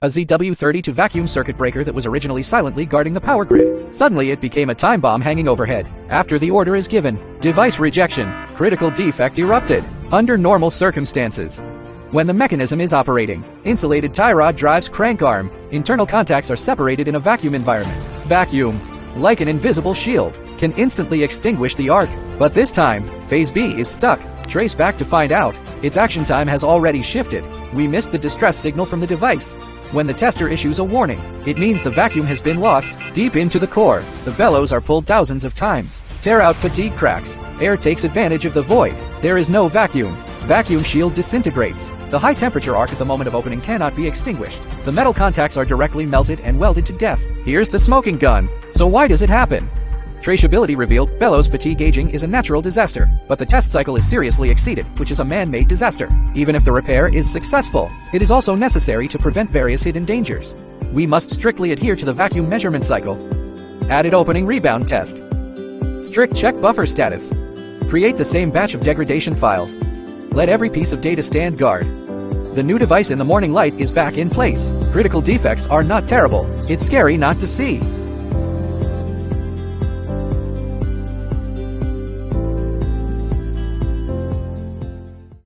A ZW32 vacuum circuit breaker that was originally silently guarding the power grid. Suddenly it became a time bomb hanging overhead. After the order is given, device rejection, critical defect erupted. Under normal circumstances, when the mechanism is operating, insulated tie rod drives crank arm. Internal contacts are separated in a vacuum environment. Vacuum, like an invisible shield, can instantly extinguish the arc. But this time, phase B is stuck. Trace back to find out. Its action time has already shifted. We missed the distress signal from the device. When the tester issues a warning, it means the vacuum has been lost. Deep into the core, the bellows are pulled thousands of times. Tear out fatigue cracks. Air takes advantage of the void. There is no vacuum. Vacuum shield disintegrates. The high temperature arc at the moment of opening cannot be extinguished. The metal contacts are directly melted and welded to death. Here's the smoking gun. So why does it happen? Traceability revealed, bellows fatigue aging is a natural disaster, but the test cycle is seriously exceeded, which is a man-made disaster. Even if the repair is successful, it is also necessary to prevent various hidden dangers. We must strictly adhere to the vacuum measurement cycle. Added opening rebound test. Strict check buffer status. Create the same batch of degradation files. Let every piece of data stand guard. The new device in the morning light is back in place. Critical defects are not terrible. It's scary not to see.